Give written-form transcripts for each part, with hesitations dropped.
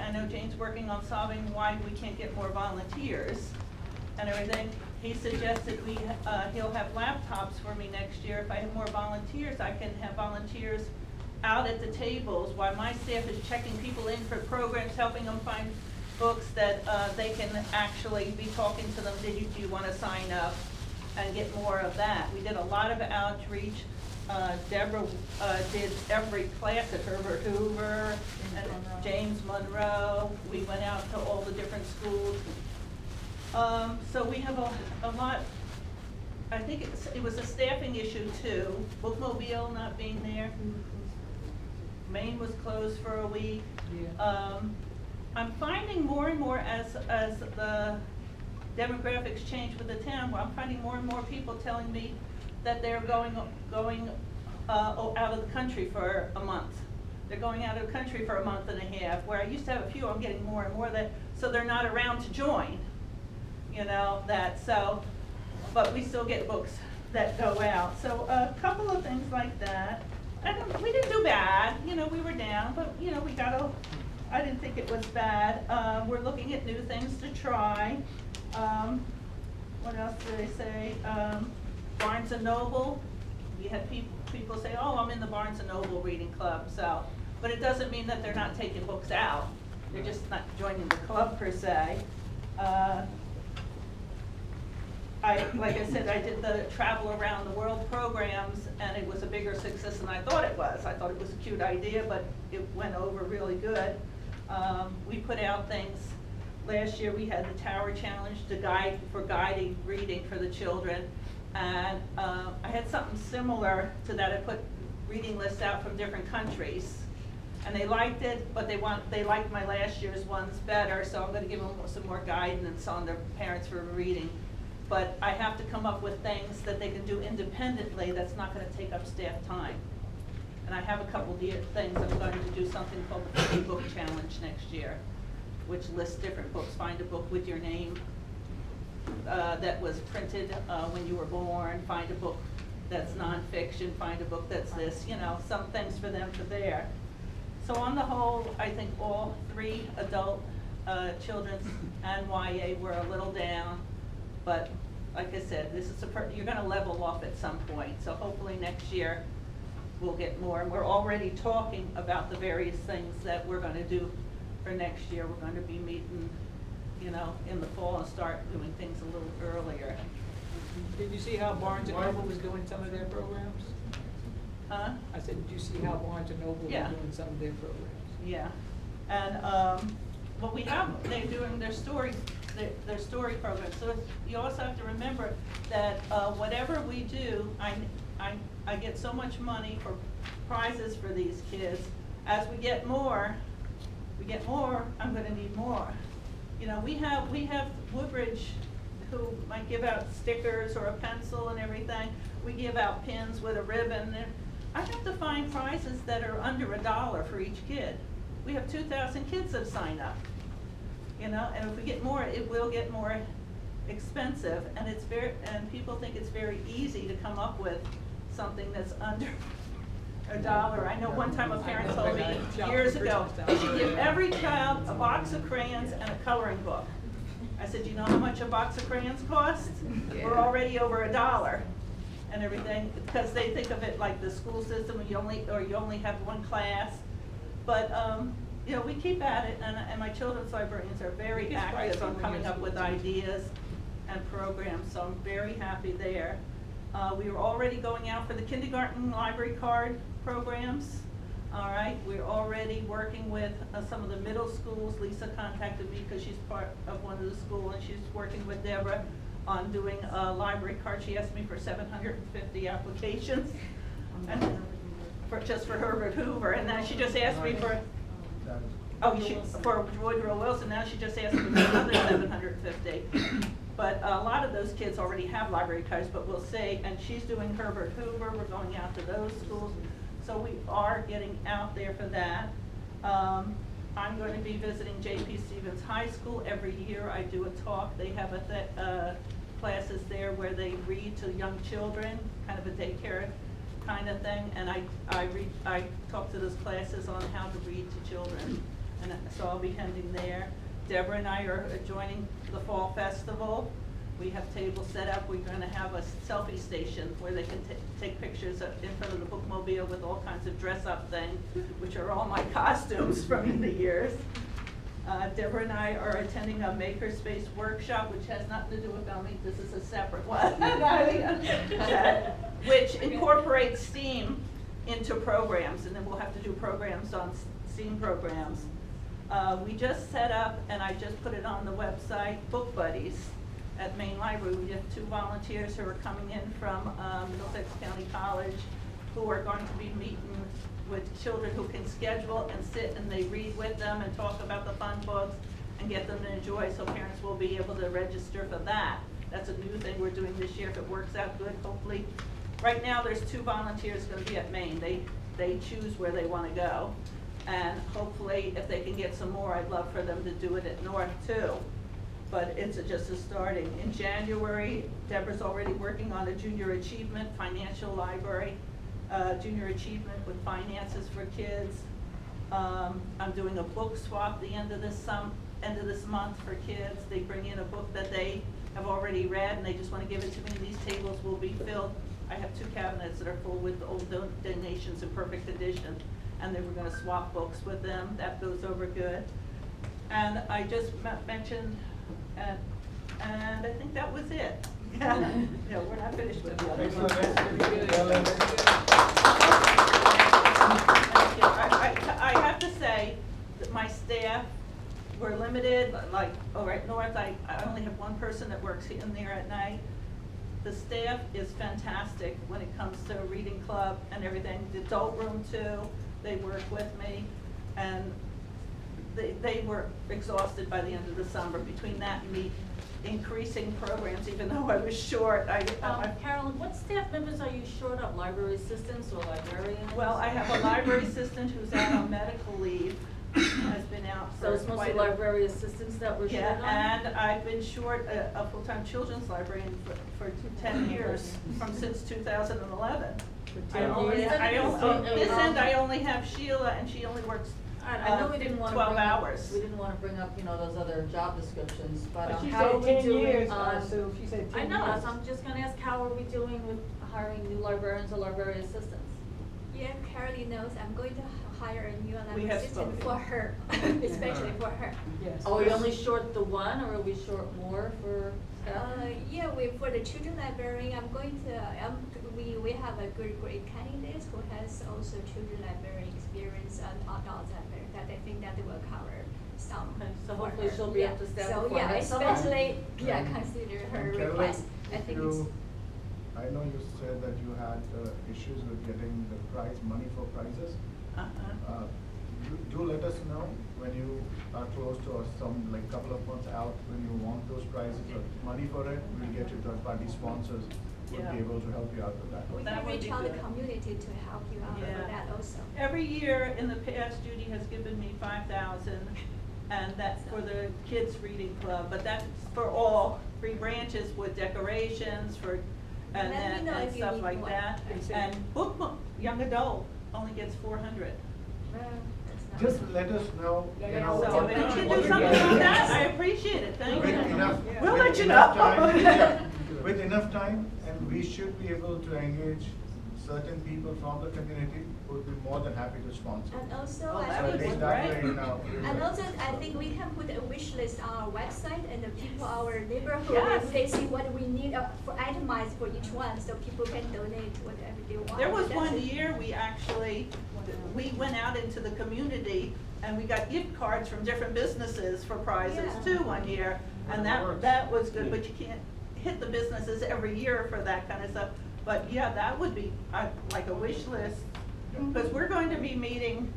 I know Jane's working on solving why we can't get more volunteers and everything. He suggested he'll have laptops for me next year. If I have more volunteers, I can have volunteers out at the tables while my staff is checking people in for programs, helping them find books that they can actually be talking to them. Do you want to sign up and get more of that? We did a lot of outreach. Deborah did every class at Herbert Hoover and James Monroe. We went out to all the different schools. So we have a lot. I think it was a staffing issue too. Bookmobile not being there. Maine was closed for a week. Yeah. I'm finding more and more as the demographics change with the town, I'm finding more and more people telling me that they're going out of the country for a month. They're going out of the country for a month and a half, where I used to have a few. I'm getting more and more that, so they're not around to join, you know, that, so, but we still get books that go out. So a couple of things like that. And we didn't do bad, you know, we were down, but, you know, we got to, I didn't think it was bad. We're looking at new things to try. What else did I say? Barnes and Noble. We had people say, oh, I'm in the Barnes and Noble reading club, so, but it doesn't mean that they're not taking books out. They're just not joining the club per se. Like I said, I did the travel around the world programs, and it was a bigger success than I thought it was. I thought it was a cute idea, but it went over really good. We put out things. Last year we had the Tower Challenge to guiding reading for the children, and I had something similar to that. I put reading lists out from different countries, and they liked it, but they liked my last year's ones better, so I'm going to give them some more guidance on their parents for reading. But I have to come up with things that they can do independently that's not going to take up staff time. And I have a couple of things. I'm going to do something called the 50 Book Challenge next year, which lists different books. Find a book with your name that was printed when you were born. Find a book that's nonfiction. Find a book that's this, you know, some things for them to bear. So on the whole, I think all three adult, children's and YA were a little down. But like I said, this is you're going to level off at some point. So hopefully next year we'll get more. And we're already talking about the various things that we're going to do for next year. We're going to be meeting, you know, in the fall and start doing things a little earlier. Did you see how Barnes and Noble was doing some of their programs? Huh? I said, did you see how Barnes and Noble was doing some of their programs? Yeah. And what we have, they're doing their story program. So you also have to remember that whatever we do, I get so much money for prizes for these kids. As we get more, I'm going to need more. You know, we have Woodbridge who might give out stickers or a pencil and everything. We give out pins with a ribbon. I have to find prizes that are under $1 for each kid. We have 2,000 kids that sign up. You know, and if we get more, it will get more expensive, and and people think it's very easy to come up with something that's under $1. I know one time a parent told me years ago, they should give every child a box of crayons and a coloring book. I said, you know how much a box of crayons costs? Yeah. We're already over $1 and everything, because they think of it like the school system, you only have one class. But you know, we keep at it, and my children's librarians are very active on coming up with ideas and programs, so I'm very happy there. We were already going out for the kindergarten library card programs. All right, we're already working with some of the middle schools. Lisa contacted me because she's part of one of the schools, and she's working with Deborah on doing a library card. She asked me for 750 applications, and just for Herbert Hoover, and then she just asked me for. For Woodrow Wilson, now she just asked me for another 750. But a lot of those kids already have library cards, but we'll see. And she's doing Herbert Hoover. We're going out to those schools. So we are getting out there for that. I'm going to be visiting J.P. Stevens High School every year. I do a talk. They have classes there where they read to young children, kind of a daycare kind of thing. And I talk to those classes on how to read to children and so I'll be heading there. Deborah and I are joining the Fall Festival. We have tables set up. We're gonna have a selfie station where they can take pictures in front of the bookmobile with all kinds of dress-up things, which are all my costumes from the years. Deborah and I are attending a makerspace workshop, which has nothing to do with Belmead. This is a separate one. Which incorporates STEAM into programs, and then we'll have to do programs on STEAM programs. We just set up, and I just put it on the website, Book Buddies at Main Library. We have 2 volunteers who are coming in from Middlesex County College, who are going to be meeting with children who can schedule and sit and they read with them and talk about the fun books and get them to enjoy, so parents will be able to register for that. That's a new thing we're doing this year. If it works out good, hopefully. Right now there's 2 volunteers going to be at Maine. They choose where they want to go, and hopefully if they can get some more, I'd love for them to do it at North too. But it's just a starting. In January, Deborah's already working on a junior achievement financial library. Junior achievement with finances for kids. I'm doing a book swap the end of this month for kids. They bring in a book that they have already read and they just want to give it to me. These tables will be filled. I have 2 cabinets that are full with old donations in perfect condition, and then we're going to swap books with them. That goes over good. And I just mentioned, and I think that was it. No, we're not finished with the other one. I have to say that my staff, we're limited, like over at North, I only have 1 person that works in there at night. The staff is fantastic when it comes to reading club and everything. The adult room too, they work with me, and they were exhausted by the end of the summer between that and me increasing programs, even though I was short. Carolyn, what staff members are you short of? Library assistants or librarians? Well, I have a library assistant who's out on medical leave, has been out for So it's mostly library assistants that we're short on? Yeah, and I've been short a full-time children's librarian for 10 years, since 2011. This end, I only have Sheila, and she only works I know we didn't want to 12 bring hours. We didn't want to bring up, those other job descriptions, but She how are said we 10 doing years, on? Sue, she said 10 I know, years. so I'm just gonna ask, how are we doing with hiring new librarians or library assistants? Yeah, Caroline knows I'm going to hire a new We library have assistant spoken. for her, especially for her. Yes. Are we only short the 1, or are we short more for staff? Yeah, for the children librarian, I'm going to, we have a great candidate who has also children library experience and adult library that I think that will cover some. Okay, so for hopefully her. she'll be Yeah. up to staff So before yeah, next summer. especially, consider her Caroline, request. I think it's. I know you said that you had issues with getting the money for prizes. Do let us know when you are close to or like couple of months out when you want those prizes or money for it. We'll get you third-party sponsors who will be able to help you out with that. We That can would reach be out the good. community to help you out Yeah. with that also. Every year in the past, Judy has given me 5,000, and that's for the kids' reading club, but that's for all 3 branches with decorations and Let me know and if you stuff need like more. that. Okay. And young adult only gets 400. That's not- Just let us know, Yeah, you know. yeah, So what- if you what can we do something get. like that, I appreciate it, thank With you. enough, Yeah. We'll with let you enough know. time, yeah, with enough time, and we should be able to engage certain people from the community who would be more than happy to sponsor. And also, Oh, I that So would at be least that great. way, you know. And also, I think we can put a wish list on our website, and the people, our neighborhood, Yes. if they see what we need for itemized for each one, so people can donate whatever they want. There was That's one it. year we went out into the community and we got gift cards from different businesses for prizes Yeah. too one year. And that was good, but you can't hit the businesses every year for that kind of stuff. But yeah, that would be like a wish list. Because we're going to be meeting,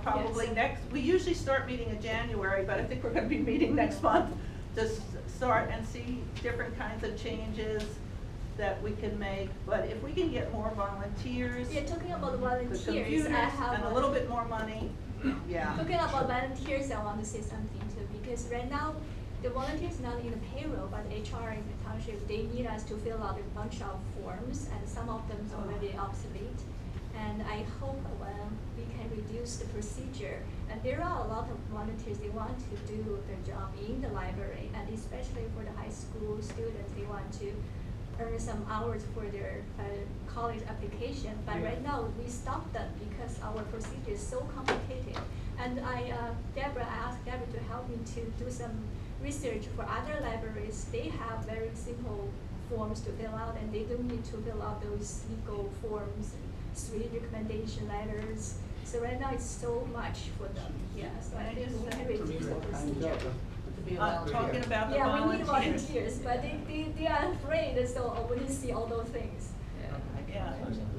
probably Yes. we usually start meeting in January, but I think we're gonna be meeting next month to start and see different kinds of changes that we can make. But if we can get more volunteers, Yeah, talking about the volunteers, computers, I have. and a little bit more money, yeah. Talking about volunteers, I want to say something too, because right now, the volunteers not in the payroll, but HR in the township, they need us to fill out a bunch of forms, and some of them is already obsolete. And I hope we can reduce the procedure, And there are a lot of volunteers, they want to do their job in the library, and especially for the high school students, they want to earn some hours for their college application. But right now, we stopped them because our procedure is so complicated. And I asked Deborah to help me to do some research for other libraries. They have very simple forms to fill out, and they don't need to fill out those legal forms, 3 recommendation letters. So right now, it's so much for them. Yeah, so I think we can reduce the procedure. To be a volunteer. Talking about the Yeah, we need volunteers. volunteers, but they are afraid, so when you see all those things. Yeah.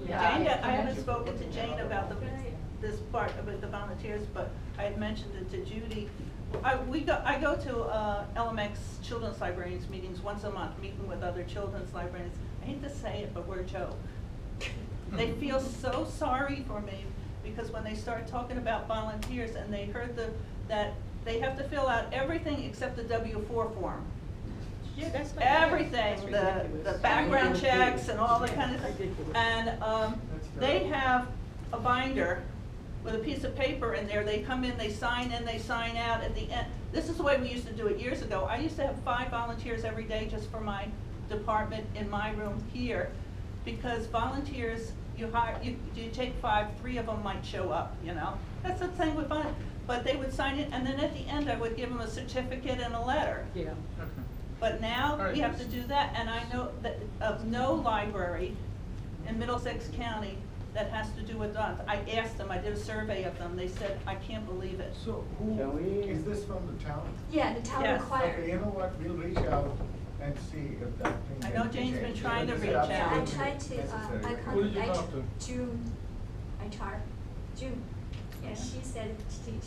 Yeah. Jane, I haven't spoken to Jane about this part about the volunteers, but I had mentioned it to Judy. I go to LMX Children's Librarians meetings once a month, meeting with other children's librarians. I hate to say it, but we're a joke. They feel so sorry for me because when they start talking about volunteers and they heard that they have to fill out everything except the W-4 form. Yeah, that's like. Everything, the background checks and all that kind of stuff. And they have a binder with a piece of paper in there. They come in, they sign in, they sign out at the end. This is the way we used to do it years ago. I used to have 5 volunteers every day just for my department in my room here. Because volunteers, you take 5, 3 of them might show up, you know. That's the thing with volunteers. But they would sign it, and then at the end I would give them a certificate and a letter. Yeah. But now All right. we have to do that, and I know that of no library in Middlesex County that has to do with dogs. I asked them, I did a survey of them, they said, I can't believe it. So is this from the town? Yeah, the town Yes. Okay, required. you know what, we'll reach out and see if that thing. I know can be Jane's been changed. trying to This is reach out. Yeah, I absolutely tried to, necessary. I Who did you talk contacted to? June, June. Yeah, she said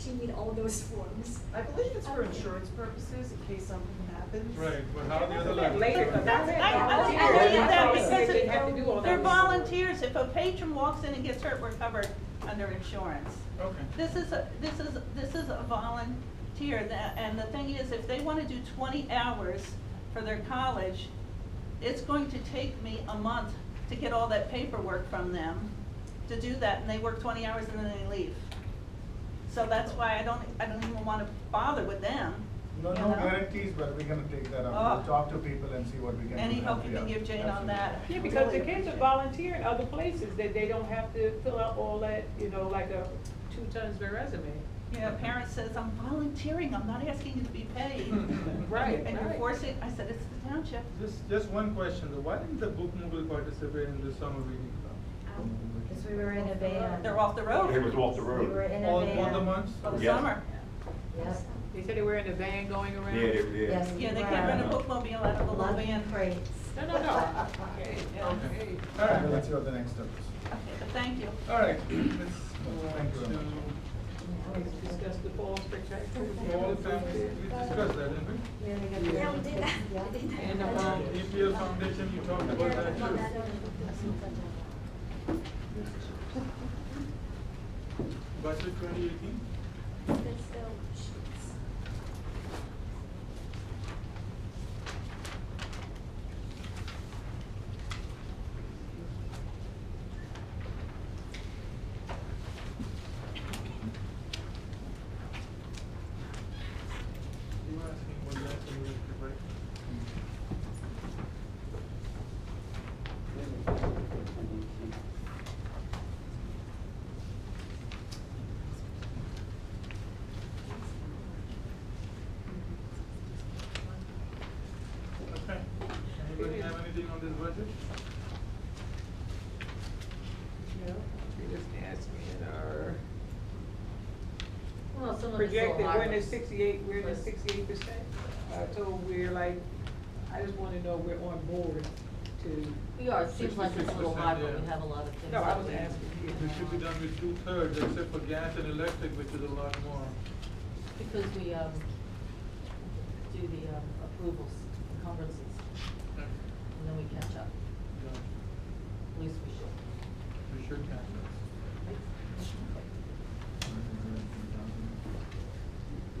she need all those forms. I believe it's for insurance purposes, in case something happens. Right, but how the other Later, libraries? but that's it. I believe Yeah. that They have to do all because they're that. volunteers. If a patron walks in and gets hurt, we're covered under insurance. Okay. This is a volunteer, and the thing is, if they want to do 20 hours for their college, it's going to take me a month to get all that paperwork from them to do that, and they work 20 hours and then they leave. So that's why I don't even want to bother with them. No, you no know? guarantees, but we're gonna take that up. Oh. We'll talk to people and see what we can do. Any to help you can out. give Jane on that? Yeah, because the kids are volunteering other places, that they don't have to fill out all that, like 2 tons of resume. Yeah, a parent says, I'm volunteering, I'm not asking you to be paid. Right, And you're right. forcing, I said, it's the township. Just one question though, why didn't the bookmobile participate in the summer reading club? Because we were in a van. They're off the road. It was off the We were road. in a All van. the months? For the Yes. summer. Yep. They said they were in a van going around? Yeah, they did. Yes. Yeah, they can't run a bookmobile out of the little Lunch van. crates. No. Okay, yeah, Okay. okay. All right. Let's see what the next step is. Okay, but thank you. All right, let's move on Thank you very to Let's discuss the fall spectacular. fall family. We discussed that, didn't we? Yeah, we got the- Yeah, we did that. Yeah. We did that. And, EPL Foundation, you talked about that too. Budget 2018? That's the sheets. You were asking what the answer was, right? Okay. Anybody have anything on this budget? No, they just asked me in our Well, some of it's so projected, we're in the hard. 68%. I told we're like, I just wanna know we're on board to. We are, it seems like it's a little hard, but we 66%, have a lot of things. No, I was that we- asking you. We should be done with 2/3, except for gas and electric, which is a lot more. Because we, do the, approvals, encumbrances, and then we catch up, Yeah, at least we should. we should have that.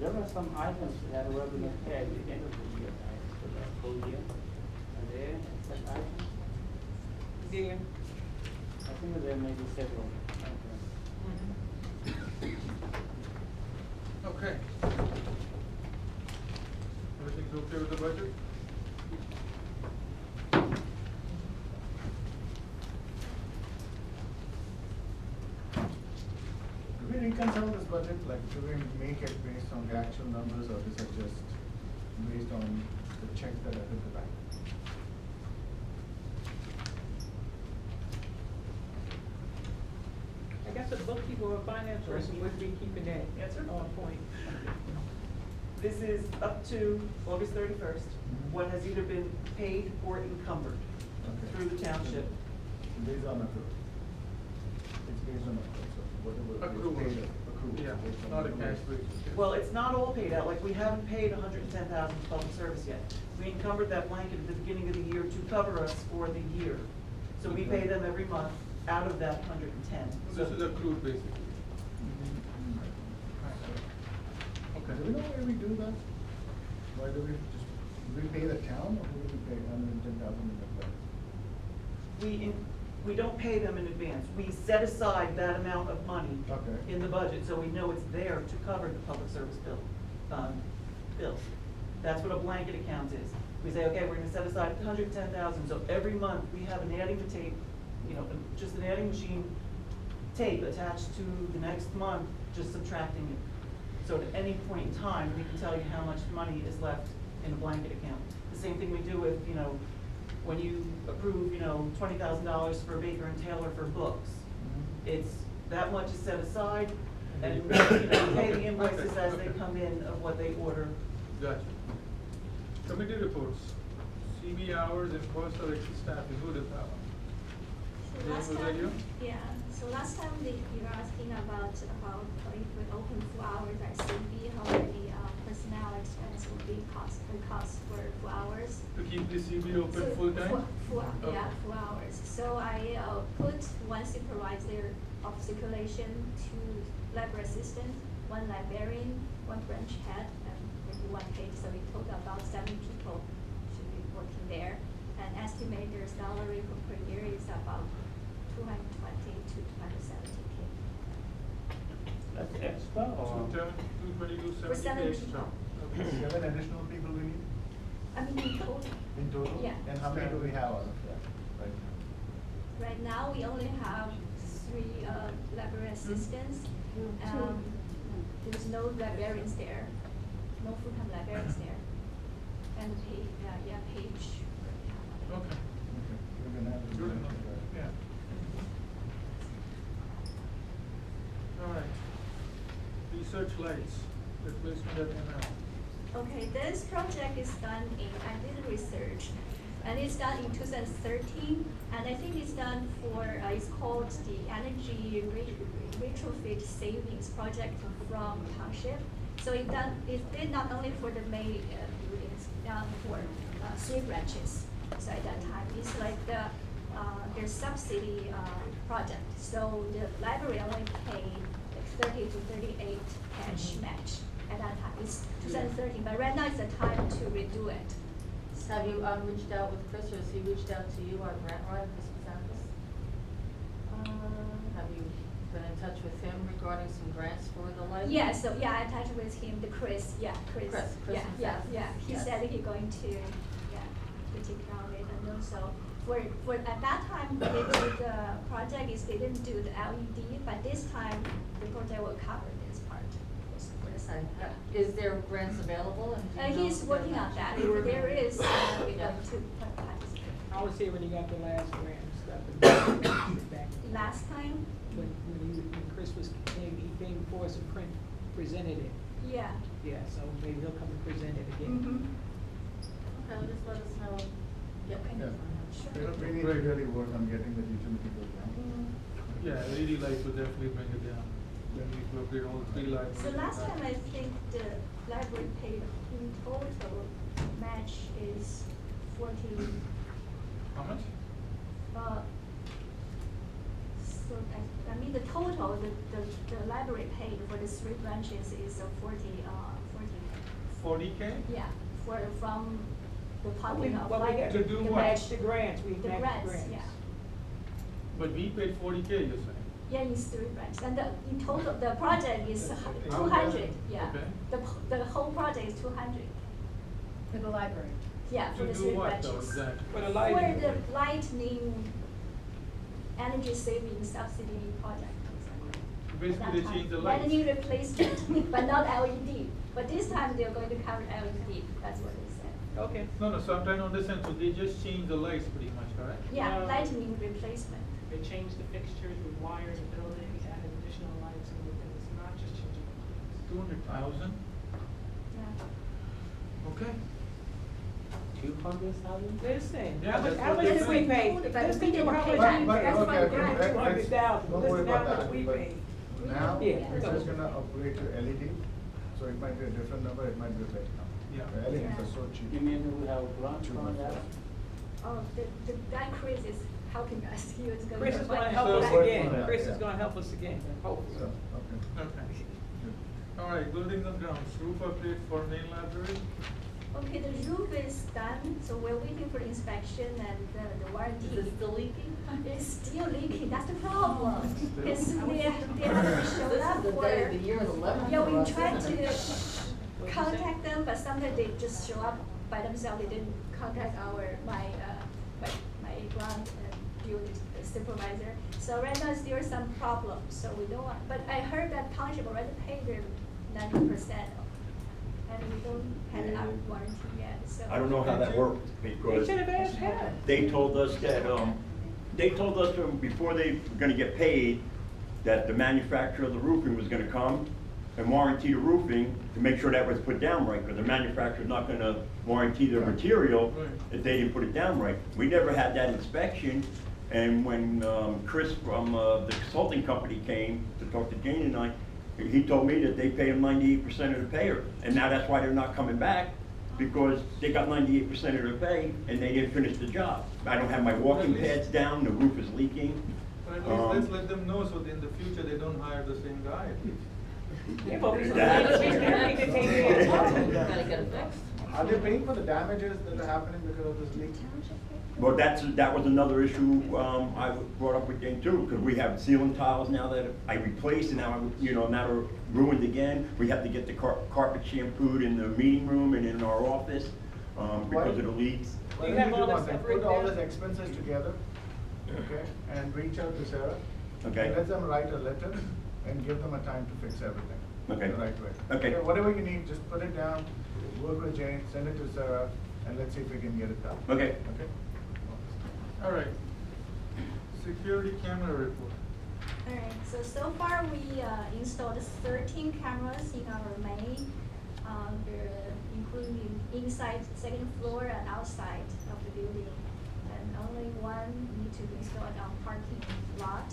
There were some items that were going to pay at the end of the year, right, for the whole year. Are there such items? Yeah. I think there may be several items. Okay. Everything's okay with the budget? Do we reconcile this budget, like, do we make it based on the actual numbers, or is it just based on the checks that are hit the bank? I guess a bookkeeper or finance person would be keeping that on point. This is up to August 31st, Mhm. what has either been paid or encumbered Okay. through the township. Based on accrual. It's based on accrual, so whatever Accrual. is paid, accrual. Yeah, based on not a the cash numbers. basis. Well, it's not all paid out, like, we haven't paid 110,000 to public service yet. We encumbered that blanket at the beginning of the year to cover us for the year. So we pay them every month out of that 110. This is accrued basically. Do we know why we do that? Why do we pay the town, or do we pay 110,000 in advance? We don't pay them in advance. We set aside that amount of money Okay. in the budget, so we know it's there to cover the public service bills. That's what a blanket account is. We say, okay, we're gonna set aside 110,000, so every month we have an adding to tape, just an adding machine tape attached to the next month, just subtracting it. So at any point in time, we can tell you how much money is left in a blanket account. The same thing we do with, when you approve, $20,000 for Baker and Taylor for books. It's, that much is set aside, and we pay the invoices as they come in of what they order. Gotcha. Committee reports, CB hours and cost of extra staffing, who does that one? So Jane, last was that time, you? yeah, so last time you were asking about if we open 4 hours at CB, how many personnel expense would be the cost for 4 hours. To keep the CB open So, full time? Yeah, Okay. 4 hours. So I put one supervisor of circulation, 2 library assistants, 1 librarian, 1 branch head, and maybe 1 page. So in total about 7 people should be working there. And estimated salary per year is about 220 to 270K. That's extra or? 222, For 7 extra. people. Okay. 7 additional people we need I mean in total. in total? Yeah. And how many do we have out of that right now? Right now, we only have 3 library assistants. There's no librarians there, no full-time librarians there. And Paige. Okay. Okay. We're gonna have to do Good that. enough, yeah. All right. Research lights, replacement at ML. Okay, this project is done I did research, and it's done in 2013, and I think it's done for, it's called the Energy Retrofit Savings Project from Township. So it did not only for the main buildings, for 3 branches. So at that time, it's like their subsidy project. So the library only paid like 30 to 38 cash match at that time. It's 2013, but right now it's the time to redo it. Have you reached out with Chris, or has he reached out to you, our grant writer, Chris Pizantis? Have you been in touch with him regarding some grants for the library? Yeah, so yeah, I touched with him, Chris. Chris Yeah. He Yes. said he going to take care of it, and also for at that time they did the project is they didn't do the LED, but this time the project will cover this part. For the sun. Is there grants available? And do you know He's if working they're on that. matching? If there is, we're Yeah. going to participate. I was here when you got the last grant and stuff. Back Last time, when Chris came before us and presented it. yeah. Yeah, so maybe he'll come and present it again. Mm-hmm. Okay, well, just let us know. Get Okay. Yeah. Sure. We need to really work on getting the utility bill down. Yeah, LED lights will definitely bring it down. Then we will upgrade all 3 lights. So last time I think the library paid in total match is 40. How much? So I mean the total the library paid for the 3 branches is 40. 40K? Yeah, from the parking of Well, we library. got To do to what? match the grants, we The match grants, the grants. yeah. But we paid 40K, you're saying? Yeah, it's 3 branches, and in total, the project is Okay. 200, yeah. Okay. The whole project is 200, For the library. yeah, for To the do 3 what branches. though, exactly? For the For lighting. the lightning, energy saving subsidy project. Basically, they change the lights. Lightning replacement, but not LED. But this time they're going to cover LED, that's what they said. Okay. No, so I'm trying to understand, so they just change the lights pretty much, correct? Yeah, No. lightning replacement. They changed the fixtures, we wired the building, added additional lights and everything, it's not just changing the lights. 200,000, Yeah. okay. 200,000? Listen, Yeah, how much, that's how what much they did we say. pay? But Let's we think didn't about pay how that. much. But, That's okay, why okay, grant let's- 200,000. don't worry Listen, about how that, much we but paid. now, Yeah. we're just gonna upgrade to LED, so it might be a different number, it might be a big number. Yeah. The LEDs are Yeah. so cheap. You mean we have grant Too from much. that? Oh, the guy Chris is helping us. He was going to. Chris is gonna find help out us So- again. Yeah. Chris is gonna help us again, hopefully. So, okay. Okay. Good. All right, buildings and grounds, roof update for main library. Okay, the roof is done, so we're waiting for inspection and the warranty. Is it still leaking? It's still leaking, that's the problem. Still? Because they haven't showed up This is the for. day of the year, the 11th Yeah, for we us, tried isn't it? to contact them, but sometimes they just show up by themselves. They didn't contact my ground building supervisor. So right now still some problems, so we don't want, but I heard that township already paid their 90%. And we don't have our warranty yet, so. I don't know how that worked, They because should have asked him. they told us that, before they were gonna get paid, that the manufacturer of the roofing was gonna come and warranty the roofing to make sure that was put down right, because the manufacturer's not gonna warranty the material Right. if they didn't put it down right. We never had that inspection, and when Chris from the consulting company came to talk to Jane and I, he told me that they pay him 98% of the payer, and now that's why they're not coming back, because they got 98% of their pay and they didn't finish the job. I don't have my walking pads down, the roof is leaking. But at least let's let them know, so in the future they don't hire the same guy at least. Yeah, but we That- need to take care of it. Gotta get it fixed. Are they paying for the damages that are happening because of this leak? Well, that was another issue I brought up with Jane too, because we have ceiling tiles now that I replaced, and now, now they're ruined again. We have to get the carpet shampooed in the meeting room and in our office because of the leaks. Why Do you don't have all do that one thing? stuff Put written all down? these expenses together, okay, and reach out to Sarah. Okay. And let them write a letter and give them a time to fix everything. Okay. The right way. Okay. Whatever you need, just put it down, work with Jane, send it to Sarah, and let's see if we can get it done. Okay. Okay? All right. Security camera report. Alright, so far we installed 13 cameras in our main, including inside second floor and outside of the building. And only one need to be installed on parking lot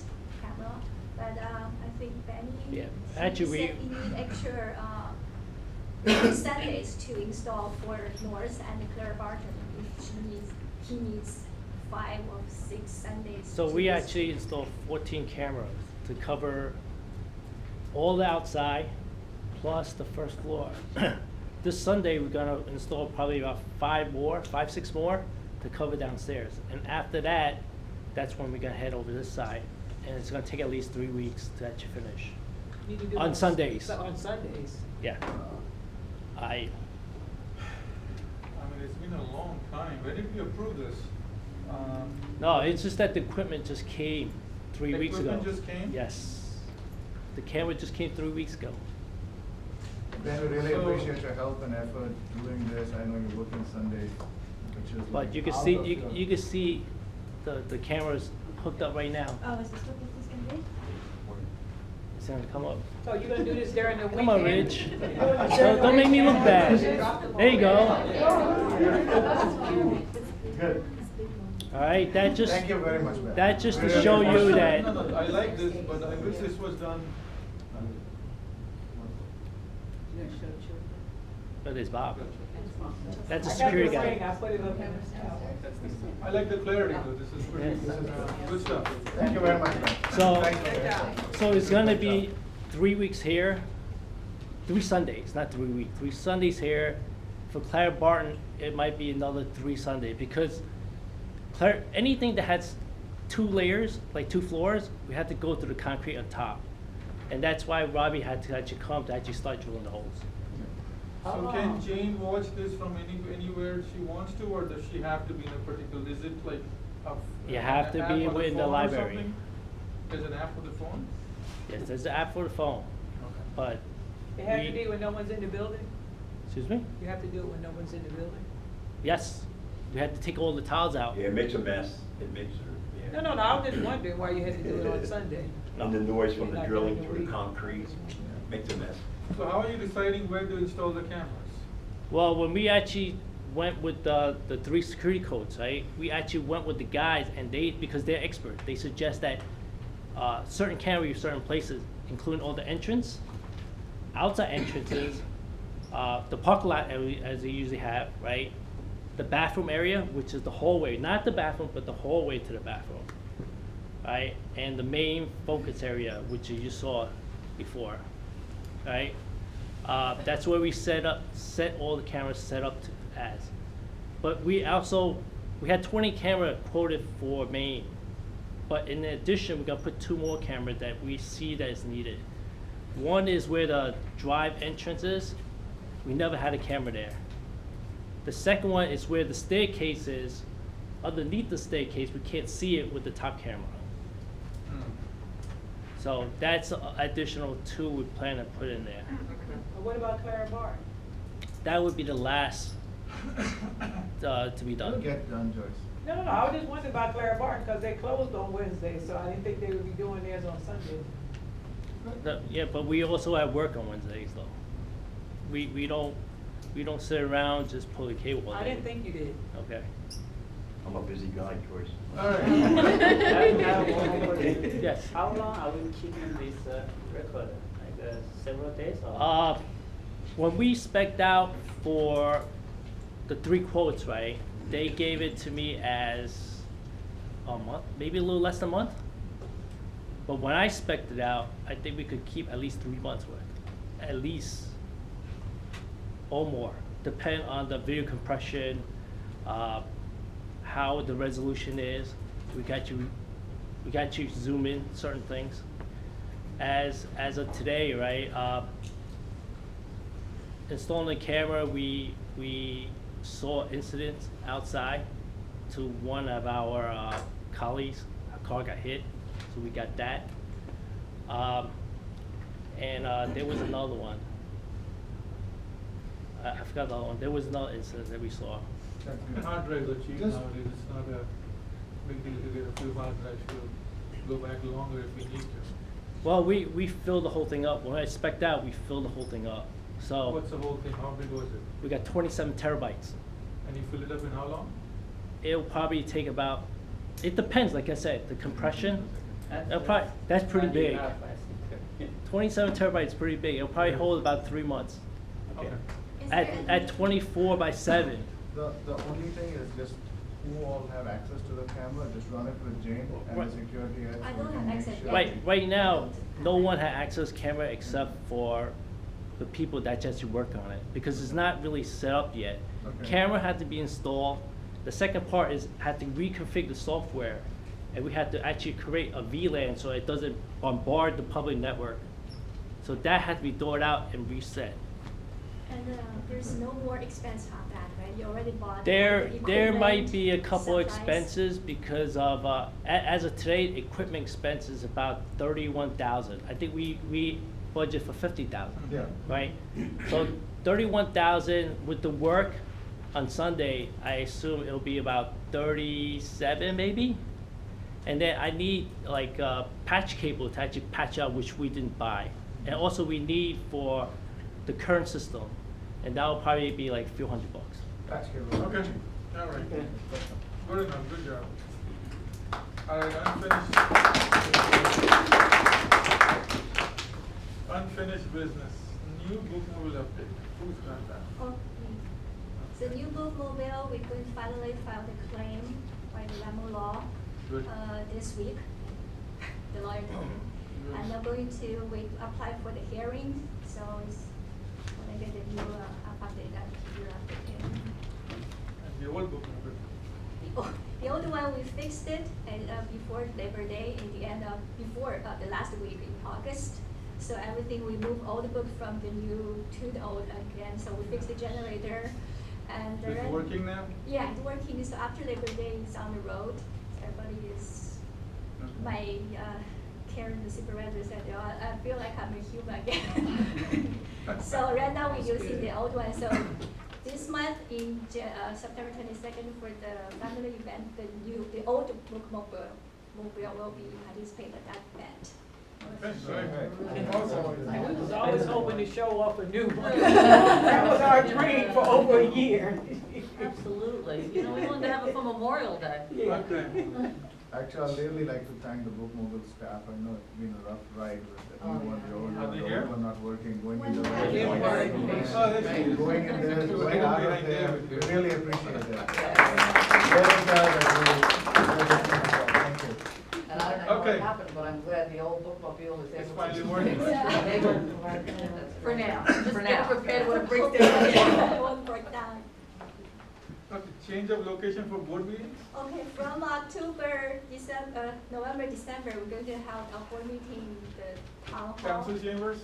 camera. But I think Benny. Yeah, he actually said he need extra Sundays to install for North and Claire Barton. If he needs 5 or 6 Sundays. So to we ins- actually installed 14 cameras to cover all the outside plus the first floor. This Sunday, we're gonna install probably about 5, 6 more to cover downstairs. And after that, that's when we're gonna head over this side. And it's gonna take at least 3 weeks to actually finish. Need to do On it Sundays. On Sundays. Yeah. I mean, it's been a long time. When did we approve this? No, it's just that the equipment just came 3 The weeks ago. equipment just came? Yes. The camera just came 3 weeks ago. Ben, we really So- appreciate your help and effort doing this. I know you're working Sundays, which is. But you can out see, of your- you can see the cameras hooked up right now. Oh, is this what this is gonna be? It's gonna come up. So you're gonna do this during the weekend? Come on, Rich. Don't make me look bad. There you go. Good. All right, that just, Thank you very much, Ben. that just to Really show appreciate you it. that. No, I like this, but I wish this was done. But there's Bob. That's a I got security the ring, guy. I put it up in the. I like the clarity though. This is pretty, Yes. this is good stuff. Thank you very much, Ben. So- Thank you, Ben. So it's gonna be 3 weeks here, 3 Sundays, not 3 weeks, 3 Sundays here. For Claire Barton, it might be another 3 Sundays because Claire, anything that has 2 layers, like 2 floors, we had to go through the concrete on top. And that's why Robbie had to actually come to actually start drilling the holes. So can Jane watch this from anywhere she wants to, or does she have to be in a particular, is it like You have to an be app on within the phone or library. something? There's an app for the phone? Yes, there's an app for the phone, but It has to we- be when no one's in the building? excuse me? You have to do it when no one's in the building? Yes, we had to take all the tiles out. Yeah, it makes a mess. It makes it, yeah. No, I was just wondering why you had to do it on Sunday. And the noise from the Not drilling during the through the week. concrete, makes a mess. So how are you deciding where to install the cameras? Well, when we actually went with the 3 security codes, right? We actually went with the guys, and they, because they're experts, they suggest that certain cameras, certain places, including all the entrance, outside entrances, the parking lot as they usually have, right? The bathroom area, which is the hallway, not the bathroom, but the hallway to the bathroom, right? And the main focus area, which you saw before, right? That's where we set all the cameras set up as. But we had 20 camera quoted for Maine. But in addition, we're gonna put 2 more cameras that we see that is needed. One is where the drive entrance is. We never had a camera there. The second one is where the staircase is. Underneath the staircase, we can't see it with the top camera. So that's an additional 2 we plan to put in there. What about Clara Bar? That would be the last to be It'll done. get done, Joyce. No, I was just wondering about Clara Bar, because they closed on Wednesday, so I didn't think they would be doing theirs on Sunday. Yeah, but we also have work on Wednesdays though. We don't sit around just pulling cable all I day. didn't think you did. Okay. I'm a busy guy, Joyce. All right. I have one more question. Yes. How long are we keeping this record? Like several days or? When we spec'd out for the 3 quotes, right, they gave it to me as a month, maybe a little less than a month. But when I spec'd it out, I think we could keep at least 3 months worth, at least, or more, depending on the video compression, how the resolution is. We got you zoom in certain things. As of today, right, installing the camera, we saw incidents outside to one of our colleagues. A car got hit, so we got that. And there was another one. I forgot the other one. There was another incident that we saw. Hard drives are cheap Just- nowadays, it's not a big deal to get a few hard drives, we'll go back longer if we need to. Well, we filled the whole thing up. When I spec'd out, we filled the whole thing up. So What's the whole thing, how big was it? we got 27 terabytes. And you fill it up in how long? It'll probably take about, it depends, like I said, the compression. That's That's pretty handy big. enough, I think. 27 terabytes is pretty big. It'll probably hold about 3 months. Okay. Is there At any- 24 by 7. The only thing is just who all have access to the camera, just run it with Jane and Right. the security heads. I so don't we have can make access sure- yet. Right now, no one had access camera except for the people that just work on it, because it's not really set up yet. Okay. Camera had to be installed. The second part is had to reconfigure the software, and we had to actually create a VLAN so it doesn't bombard the public network. So that had to be thought out and reset. And there's no more expense on that, right? You already bought. There the might equipment, be a couple supplies. expenses because of, as of today, equipment expense is about 31,000. I think we budget for 50,000. Yeah. Right? So 31,000 with the work on Sunday, I assume it'll be about 37 maybe. And then I need like patch cable to actually patch out, which we didn't buy. And also we need for the current system, and that'll probably be like a few $100. Patch cable. Okay, all right. Okay. Good enough, good job. All right, unfinished business, new bookmobile update, who's got that? Oh, me. The new book mobile, we're going to finally file the claim by the Lemon Law Good. this week. The lawyer told me. Good. And I'm going to apply for the hearing, so it's, when I get the new update, that you update. And the old bookmobile, The old one we fixed it and, before Labor Day, in the end of, before the last week in August. So everything, we moved all the books from the new to the old again. So we fixed the generator. And Is it working now? Yeah, it's working. So after Labor Day, it's on the road. Everybody is, my Karen, the supervisor, said, oh, I feel like I'm a human again. So right now we're using the old one. So this month in September 22nd for the family event, the old book mobile will be participating in that event. Okay, great. And we was always hoping to show off a new one. That was our dream for over a year. Absolutely. You know, we wanted to have it for Memorial Day. Yeah. Okay. Actually, I'd really like to thank the book mobile staff. I know it's been a rough ride with the new one, the old Are one, they the here? old one not working, going in the When right they place. work. Oh, that's good. Going in there, going Right out behind of there. there with We you. really appreciate that. Very glad that thank you. And I don't know Okay. what happened, but I'm glad the old bookmobile is able It's to. finally working. They were, For now. For Just now. get prepared when it breaks It down. won't break down. Okay, change of location for board meetings? Okay, from October, December, November, December, we're going to have a board meeting in the town hall. Council chambers?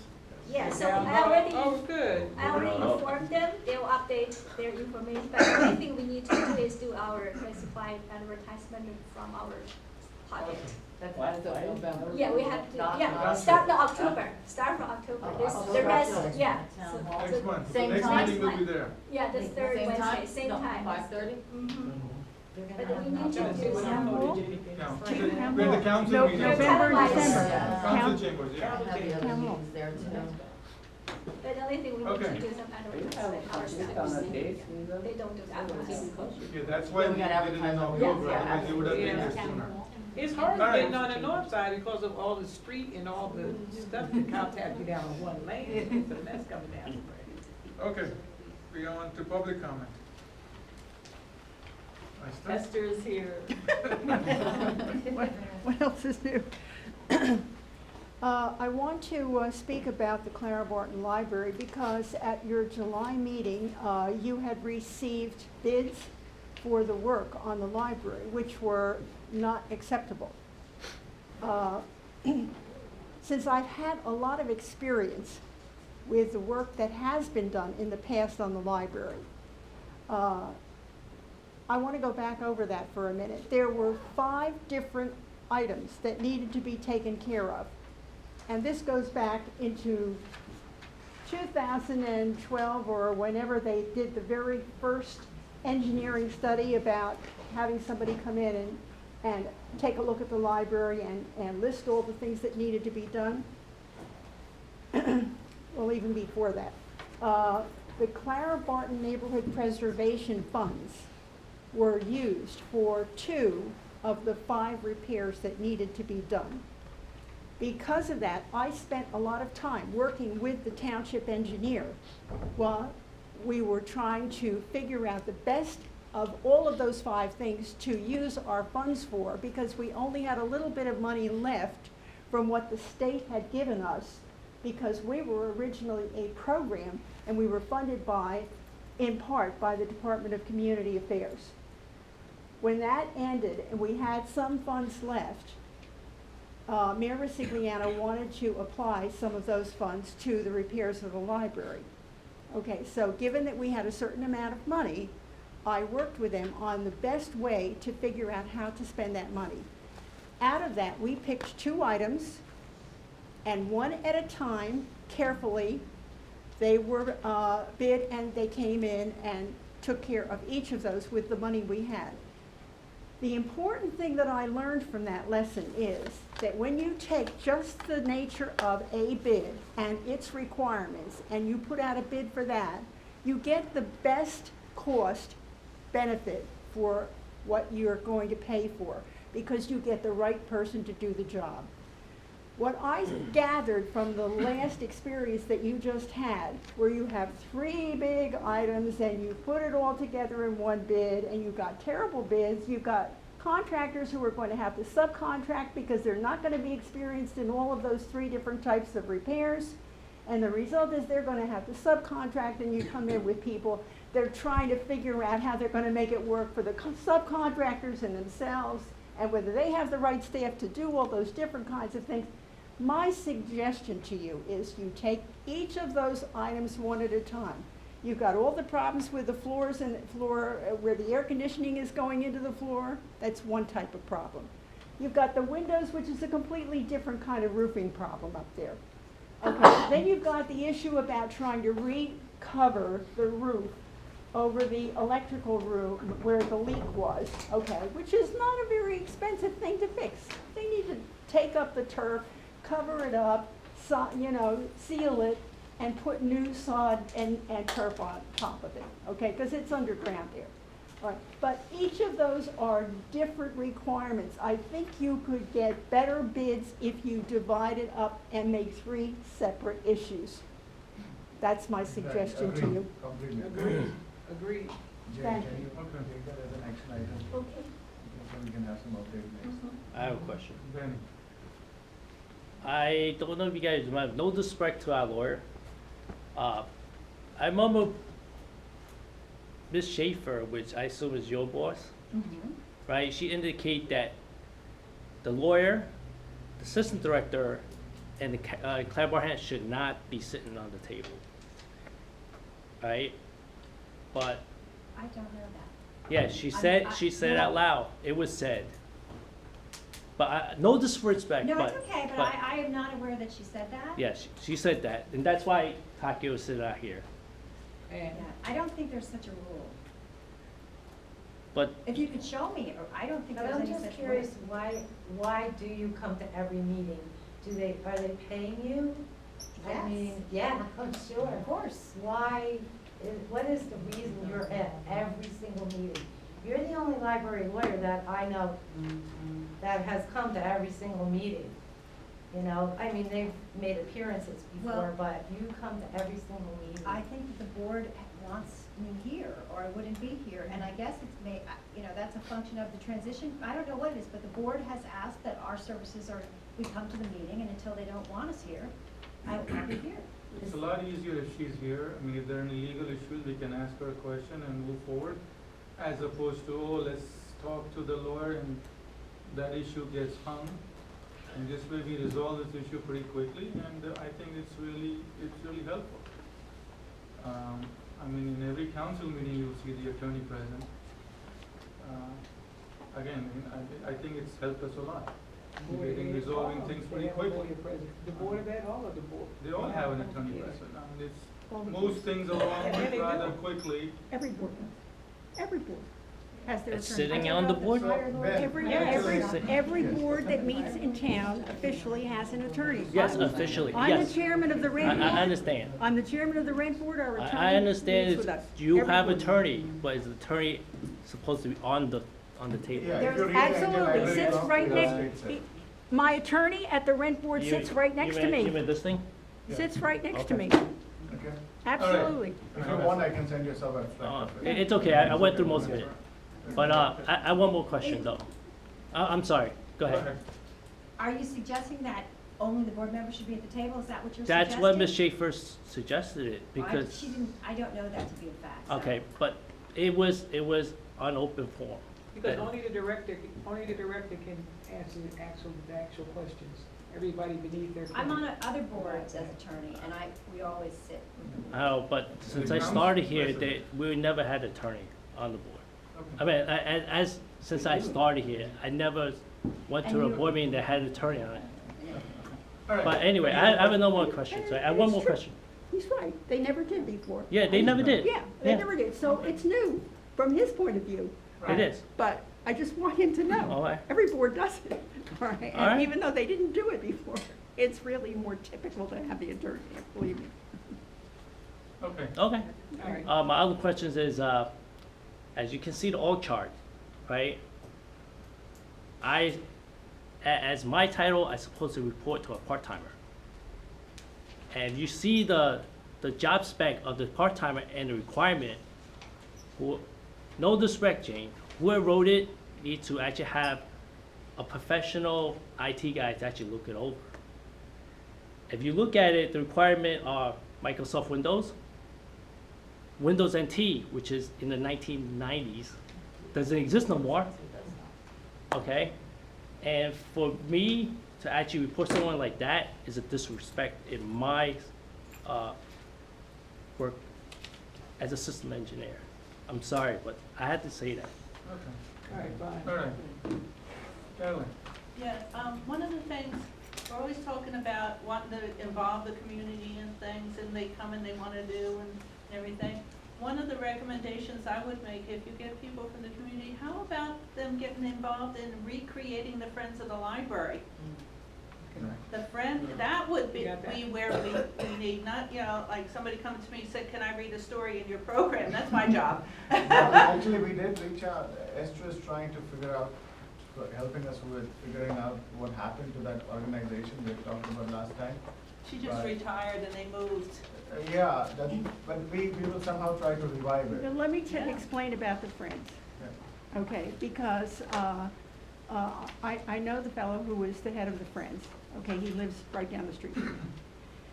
Yeah, so Down I hall. already, Oh, good. I already informed them, they will update their information, but the only thing we need to do is do our classified advertisement from our pocket. That's November. Yeah, we have to, Not- yeah, not- start from October, This, Oh, the rest, October. yeah. Town So- hall. so- Next month, so Same next time? meeting will be there. Yeah, the third Same Wednesday, time? same No, time. 5:30? Mhm. They're gonna But have we need to an do outdoor- Yeah. When the council No, meeting. November, December. Council chambers, yeah. Have the other meetings there too. But the only thing we need Okay. to do some advertisement ourselves. They don't do that. Yeah, that's why Yeah, we we did gotta it in advertise on October, both. otherwise they would have been Yeah. there sooner. It's hard All right. getting on the north side because of all the street and all the stuff that contact you down on one lane. It's a mess coming down. Okay, we are on to public comment. Esther? Esther is here. What else is new? I want to speak about the Clara Barton Library because at your July meeting, you had received bids for the work on the library, which were not acceptable. Since I've had a lot of experience with the work that has been done in the past on the library, I want to go back over that for a minute. There were 5 different items that needed to be taken care of. And this goes back into 2012 or whenever they did the very first engineering study about having somebody come in and take a look at the library and list all the things that needed to be done. Well, even before that. The Clara Barton Neighborhood Preservation Funds were used for 2 of the 5 repairs that needed to be done. Because of that, I spent a lot of time working with the township engineer while we were trying to figure out the best of all of those 5 things to use our funds for, because we only had a little bit of money left from what the state had given us, because we were originally a program and we were funded in part by the Department of Community Affairs. When that ended and we had some funds left, Mayor Resigliano wanted to apply some of those funds to the repairs of the library. Okay, so given that we had a certain amount of money, I worked with them on the best way to figure out how to spend that money. Out of that, we picked 2 items, and one at a time, carefully, they were bid and they came in and took care of each of those with the money we had. The important thing that I learned from that lesson is that when you take just the nature of a bid and its requirements and you put out a bid for that, you get the best cost benefit for what you're going to pay for, because you get the right person to do the job. What I gathered from the last experience that you just had, where you have 3 big items and you put it all together in one bid and you got terrible bids, you've got contractors who are going to have to subcontract because they're not going to be experienced in all of those 3 different types of repairs. And the result is they're going to have to subcontract, and you come in with people, they're trying to figure out how they're going to make it work for the subcontractors and themselves, and whether they have the right staff to do all those different kinds of things. My suggestion to you is you take each of those items one at a time. You've got all the problems with the floors and floor, where the air conditioning is going into the floor. That's one type of problem. You've got the windows, which is a completely different kind of roofing problem up there. Okay, then you've got the issue about trying to recover the roof over the electrical room where the leak was, okay, which is not a very expensive thing to fix. They need to take up the turf, cover it up, seal it, and put new sod and turf on top of it, okay, because it's underground there. All right, but each of those are different requirements. I think you could get better bids if you divide it up and make 3 separate issues. That's my suggestion to you. Completely. Agreed. Jay, Thank can you. you take that as an action item? Okay. So we can have some update next. I have a question. Benny. I don't know if you guys remember, no disrespect to our lawyer. I remember Ms. Schaefer, which I assume is your boss, right? She indicated that the lawyer, the assistant director, and the clairvoyant should not be sitting on the table, right? But I don't know that. yeah, she said it out loud. It was said. But no disrespect. No, but, it's okay, but I am not aware that she said that. Yeah, she said that, and that's why Takio was sitting out here. And Yeah, I don't think there's such a rule. But If you could show me, or I don't think But there's I'm any such just rule. curious, why do you come to every meeting? Are they paying you? Yes. I mean, yeah, I'm sure. Of course. What is the reason you're at every single meeting? You're the only library lawyer that I know that has come to every single meeting. You know, I mean, they've made appearances before, Well, but you come to every single meeting. I think that the board wants me here, or I wouldn't be here, and I guess that's a function of the transition. I don't know what it is, but the board has asked that our services we come to the meeting, and until they don't want us here, I will not be here. It's a lot easier if she's here. I mean, if there are any legal issues, we can ask her a question and move forward, as opposed to, oh, let's talk to the lawyer and that issue gets hung. And this way we resolve this issue pretty quickly, and I think it's really helpful. I mean, in every council meeting, you'll see the attorney present. Again, I think it's helped us a lot. board Getting of ed, resolving all, things they pretty have a quickly. lawyer present. The board of ed, all of the board. They all have an attorney Yes. present. I mean, most things along Yeah, with they rather do. quickly. Every board does. Every board has their it's attorney. sitting on the board. Every board that meets in town officially has an attorney. Yes, I'm- officially, I'm yes. the chairman of the I rent board. understand. I'm the chairman of the rent board, our attorney I understand meets with us. you Every have board. attorney, but is the attorney supposed to be on the table? Yeah, if There's you read the Angel absolutely, Library sits law, right it next, states it. my attorney at the rent board You- sits right next to You me. mean this thing? Sits right next to Okay. me. Okay. Absolutely. If you want, I can send you some abstract of it. It's okay, I went through most of it. But I have one more question though. I'm sorry, go ahead. Are you suggesting that only the board members should be at the table? Is that what you're That's suggesting? what Ms. Schaefer suggested it, because, I don't know that to be a fact. so. okay, but it was on open forum. Because only the director can answer the actual questions. Everybody beneath their. I'm on other boards as attorney, and we always sit with the board. Oh, but since I started here, we never had attorney on the board. I mean, since I started here, I never went to a board meeting that had an attorney on it. But anyway, I have no more questions. I have one more question. He's right, they never did before. Yeah, they never did. Yeah, they never did, so it's new from his point of view. It is. But I just want him to know. All right. Every board does it, all right? All right. And even though they didn't do it before, it's really more typical to have the attorney, believe me. Okay. Okay. All right. My other questions is, as you can see the org chart, right? As my title, I'm supposed to report to a part-timer. And you see the job spec of the part-timer and the requirement. No disrespect, Jane, whoever wrote it needs to actually have a professional IT guy to actually look it over. If you look at it, the requirement are Microsoft Windows, Windows NT, which is in the 1990s, doesn't exist no more. Okay, And for me to actually report someone like that is a disrespect in my work as a system engineer. I'm sorry, but I had to say that. Okay, All right, fine. all right. Carolyn? Yeah, one of the things, we're always talking about wanting to involve the community in things, and they come and they wanna do and everything. One of the recommendations I would make, if you get people from the community, how about them getting involved in recreating the Friends of the Library? The friend, that would be, You got that? be where we need, not, you know, like somebody comes to me and said, can I read a story in your program? That's my job. Well, actually, we did reach out. Esther is trying to figure out, helping us with figuring out what happened to that organization we talked about last time. She just Right. retired and they moved. Yeah, that, but we will somehow try to revive it. Now, let me Yeah. explain about the Friends. Yeah. Okay, because I know the fellow who was the head of the Friends. Okay, he lives right down the street from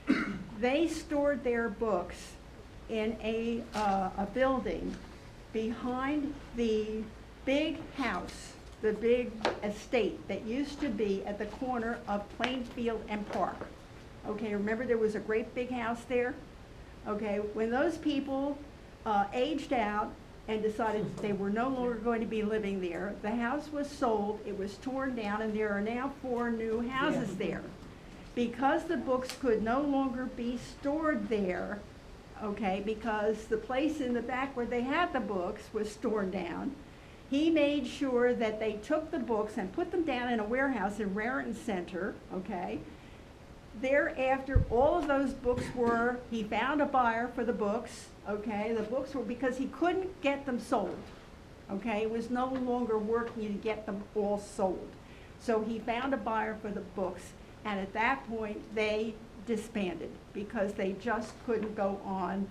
me. They stored their books in a building behind the big house, the big estate that used to be at the corner of Plainfield and Park. Okay, remember there was a great big house there? Okay, when those people aged out and decided they were no longer going to be living there, the house was sold, it was torn down, and there are now 4 new houses there. Because the books could no longer be stored there, okay, because the place in the back where they had the books was torn down, he made sure that they took the books and put them down in a warehouse in Raritan Center, okay? Thereafter, all of those books were, he found a buyer for the books, okay? The books were, because he couldn't get them sold, okay? It was no longer working to get them all sold. So he found a buyer for the books, and at that point, they disbanded because they just couldn't go on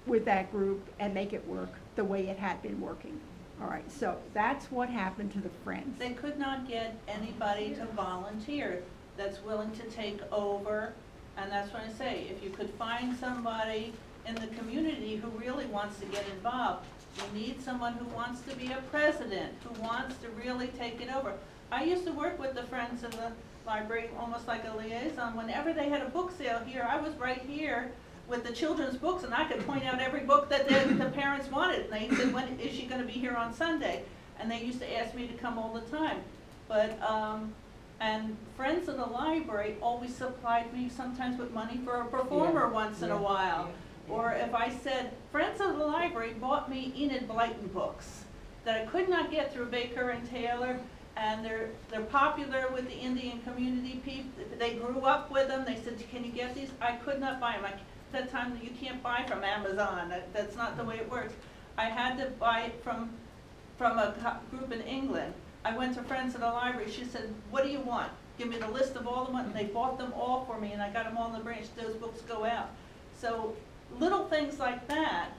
with that group and make it work the way it had been working. All right, so that's what happened to the Friends. They could not get anybody to volunteer that's willing to take over, and that's what I say, if you could find somebody in the community who really wants to get involved, you need someone who wants to be a president, who wants to really take it over. I used to work with the Friends of the Library, almost like a liaison. Whenever they had a book sale here, I was right here with the children's books, and I could point out every book that the parents wanted. And they said, when is she gonna be here on Sunday? And they used to ask me to come all the time. But, and Friends of the Library always supplied me sometimes with money for a performer once in a while. Or if I said, Friends of the Library bought me Enid Blyton books that I could not get through Baker and Taylor, and they're popular with the Indian community people. They grew up with them. They said, can you get these? I could not buy them. At that time, you can't buy from Amazon. That's not the way it works. I had to buy it from a group in England. I went to Friends of the Library. She said, what do you want? Give me the list of all the ones. They bought them all for me, and I got them all in the branch. Those books go out. So little things like that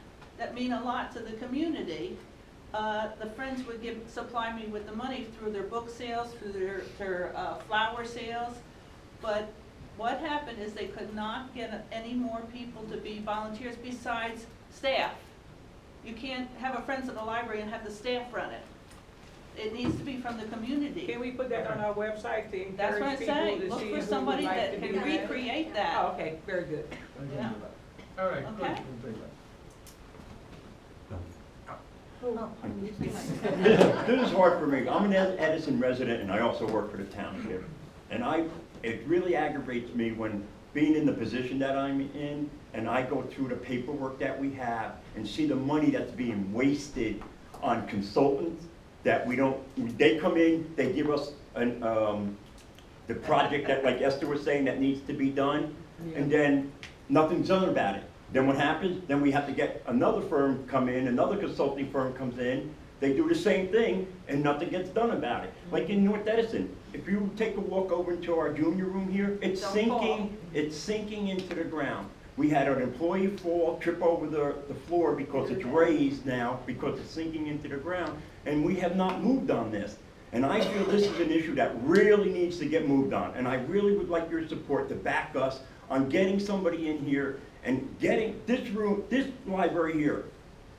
mean a lot to the community. The Friends would supply me with the money through their book sales, through their flower sales. But what happened is they could not get any more people to be volunteers besides staff. You can't have a Friends of the Library and have the staff run it. It needs to be from the community. Can we put that on our website to That's what encourage I'm people saying. to Look see for who would somebody like that to can do that? recreate that. Oh, okay, very good. I can Yeah. do that. All right, good. Okay. We'll take that. This is hard for me. I'm an Edison resident and I also work for the township. And it really aggravates me when being in the position that I'm in and I go through the paperwork that we have and see the money that's being wasted on consultants that they come in, they give us the project that, like Esther was saying, that needs to be done, and then nothing's done about it. Then what happens? Then we have to get another firm come in, another consulting firm comes in, they do the same thing, and nothing gets done about it. Like in North Edison, if you take a walk over into our junior room here, it's sinking into the ground. We had an employee trip over the floor because it's raised now, because it's sinking into the ground, and we have not moved on this. And I feel this is an issue that really needs to get moved on, and I really would like your support to back us on getting somebody in here and getting this library here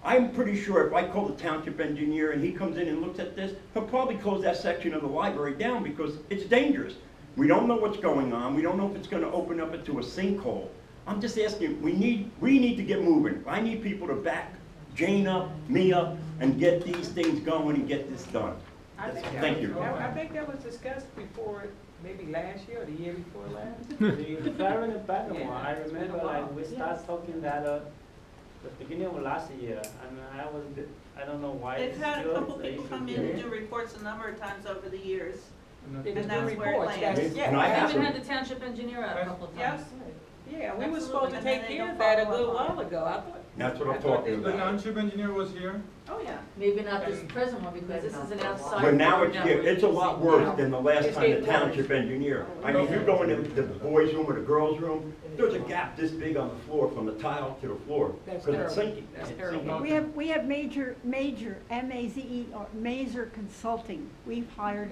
I'm pretty sure if I call the township engineer and he comes in and looks at this, he'll probably close that section of the library down because it's dangerous. We don't know what's going on. We don't know if it's gonna open up into a sinkhole. I'm just asking, we need to get moving. I need people to back Jane up, me up, and get these things going and get this done. Thank you. I think that was discussed before, maybe last year or the year before last. The Farron and Panama, I it's been a remember while. like we start talking that the beginning of last year, and I don't know why. They've it's had a still couple the people issue come in there. and do reports a number of times over the years. And It that- is And the that's where it reports, lands. that's, Can I I ask even them? had the township engineer out a couple of times. yeah, we were supposed Absolutely, to and then take they care don't of that a follow good up on while it. ago, I thought. That's what I'm I thought talking they- The about. township engineer was here. Oh, yeah. Maybe not this present one, because this is an outside. But now firm it's, that yeah, we're it's a lot using worse now. than the last It's time the getting worse. township engineer. I mean, if you go into the boys' room or the girls' room, there's a gap this big on the floor from the tile to the floor. That's Because it's terrible. sinking. That's It's terrible. sinking. We have major, M-A-Z-E, or Mazer Consulting. We've hired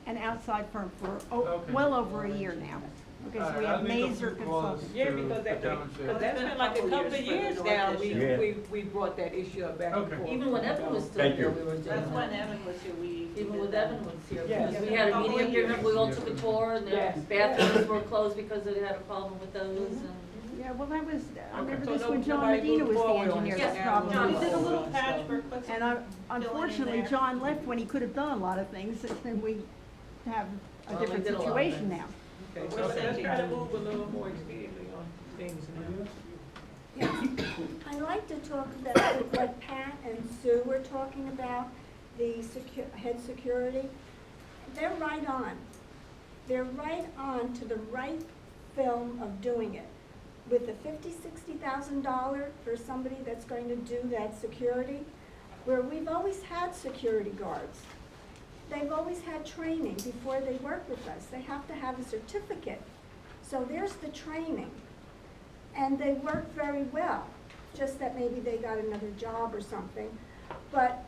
an outside firm for Okay. well over a year now. Okay, so we I'll have make a Mazer few calls Consulting. Yeah, to because the that's township. been like a couple of years now, Yeah. we brought that issue up back and Okay. forth. Even when Evan was still Thank here, you. we were doing That's when that. Evan was here, we. Even did with that. Evan was here, Yes. because we had a media agreement, we all Yes. took a tour, and Yes. the bathrooms were closed because they had a problem with those, and. Yeah, well, that was, I remember So this no- when John nobody Medina moved was the forward on engineer, it. that's Yes, probably. John We did a John. little patchwork, put some And filling in unfortunately, there. John left when he could have done a lot of things, and we have a Well, we different did a lot of situation things. now. Okay, We're so let's sending try to them. move a little more expediently on things now. I'd like to talk about what Pat and Sue were talking about, the head security. They're right on. They're right on to the right film of doing it. With the $50,000-$60,000 for somebody that's going to do that security, where we've always had security guards. They've always had training before they work with us. They have to have a certificate. So there's the training. And they work very well, just that maybe they got another job or something. But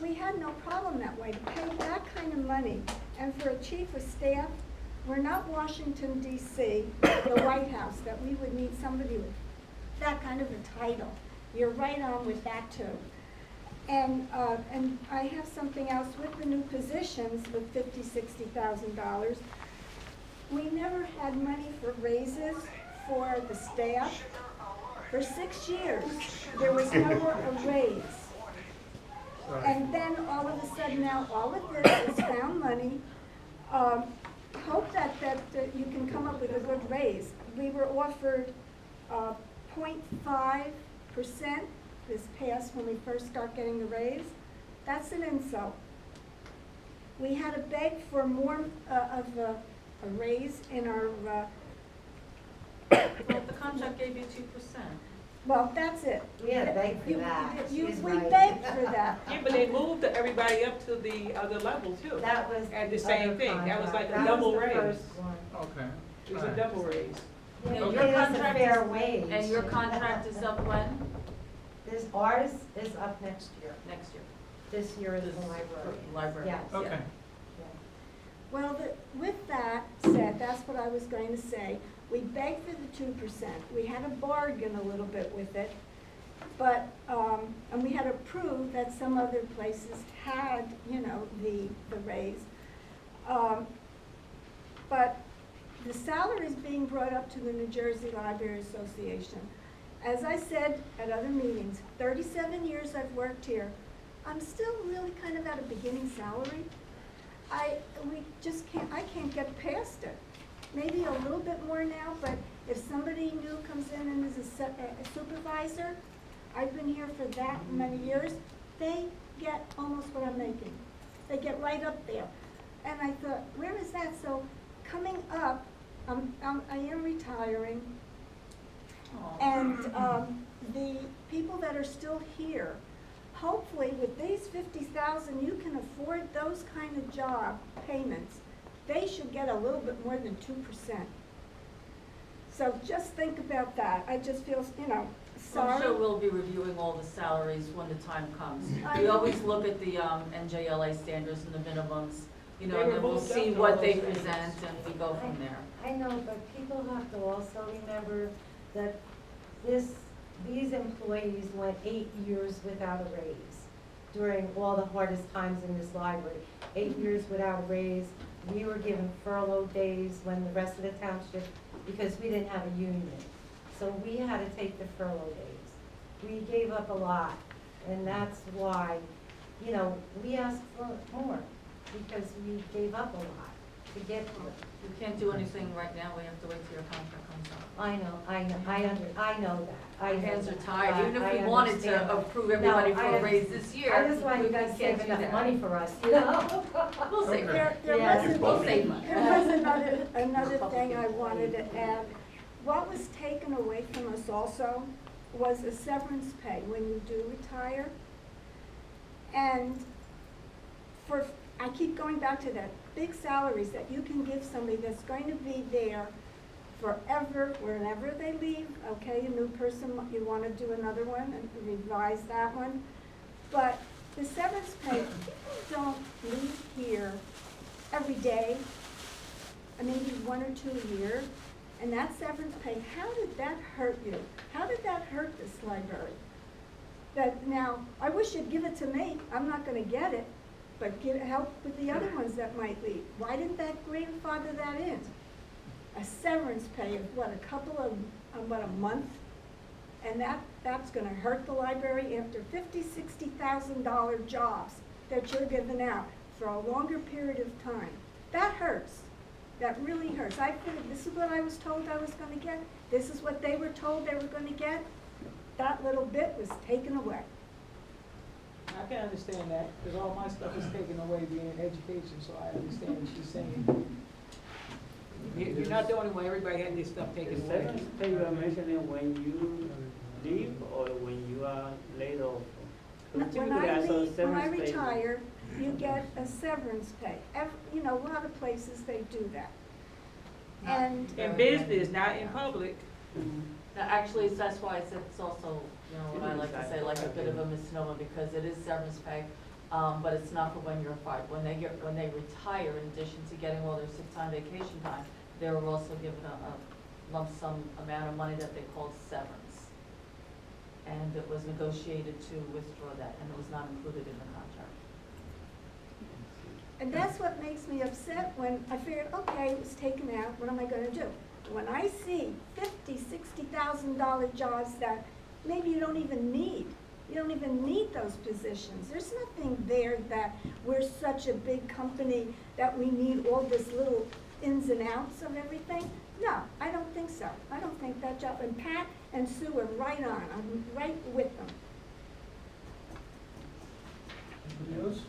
we had no problem that way to pay that kind of money. And for a chief of staff, we're not Washington DC, the White House, that we would need somebody with that kind of a title. You're right on with that too. And I have something else with the new positions with $50,000-$60,000. We never had money for raises for the staff. For 6 years, there was never a raise. And then all of a sudden now, all of this is found money. Hope that you can come up with a good raise. We were offered 0.5% this past when we first start getting the raise. That's an insult. We had to beg for more of a raise in our, Well, the contract gave you 2%. well, that's it. We had to beg for You- that. you- She's we right. begged for that. Yeah, but they moved everybody up to the other level too. That was. At the same other thing. That was like a contract. double That was the raise. first one. Okay. It was a Alright. double raise. Yeah, And you your gave us a contract fair is- wage. And your contract is up when? Ours is up next year. Next year. This year is This- the library. Library. Yes. Yeah. Okay. Well, with that said, that's what I was going to say. We begged for the 2%. We had to bargain a little bit with it. But, and we had to prove that some other places had, you know, the raise. But the salary is being brought up to the New Jersey Library Association. As I said at other meetings, 37 years I've worked here. I'm still really kind of at a beginning salary. I can't get past it. Maybe a little bit more now, but if somebody new comes in and is a supervisor, I've been here for that many years, they get almost what I'm making. They get right up there. And I thought, where is that? So coming up, I am retiring, and the people that are still here, hopefully with these 50,000, you can afford those kind of job payments. They should get a little bit more than 2%. So just think about that. I just feel, you know, Well, I'm sorry. sure we'll be reviewing all the salaries when the time comes. I We know. always look at the NJLA standards and the minimums, you know, They and then we'll removed see those what they standards. present and we go from there. I know, but people have to also remember that this these employees went 8 years without a raise during all the hardest times in this library. 8 years without a raise. We were given furlough days when the rest of the township, because we didn't have a union. So we had to take the furlough days. We gave up a lot, and that's why, you know, we asked for more, because we gave up a lot to get here. You can't do anything right now, we have to wait till your contract comes out. I know that. Our hands are tied, I- even if I we wanted understand to that. approve everybody No, for a raise this year. I just want you we guys to can't save do enough that. money for us, you know? We'll save. There Yeah. was, We'll save money. there was another thing I wanted to add. What was taken away from us also was a severance pay when you do retire. And I keep going back to that, big salaries that you can give somebody that's going to be there forever, wherever they leave. Okay, a new person, you want to do another one and revise that one. But the severance pay, people don't leave here every day, maybe 1 or 2 a year. And that severance pay, how did that hurt you? How did that hurt this library? That now, I wish you'd give it to me. I'm not going to get it, but help with the other ones that might leave. Why didn't that grandfather that in? A severance pay of what, a month? And that's going to hurt the library after $50,000, $60,000 jobs that you're giving out for a longer period of time. That hurts. That really hurts. I figured this is what I was told I was going to get. This is what they were told they were going to get. That little bit was taken away. I can understand that, because all my stuff is taken away being in education, so I understand what she's saying. You're not the only one, everybody had this stuff taken The away. severance pay you are mentioning when you leave or when you are laid off? Because When typically I I saw leave, when I severance pay. retire, you get a severance pay. You know, a lot of places they do that. And In business, not in public. Now, actually, that's why it's also, you know, what I like to say, like a bit of a misnomer, because it is severance pay, but it's not for when you're fired. When they retire, in addition to getting all their sick time, vacation time, they were also given a lump sum amount of money that they called severance. And it was negotiated to withdraw that, and it was not included in the contract. And that's what makes me upset when I figured, okay, it was taken out, what am I gonna do? When I see $50,000, $60,000 jobs that maybe you don't even need those positions. There's nothing there that we're such a big company that we need all this little ins and outs of everything. No, I don't think so. I don't think that job, and Pat and Sue are right on, I'm right with them. Anybody else?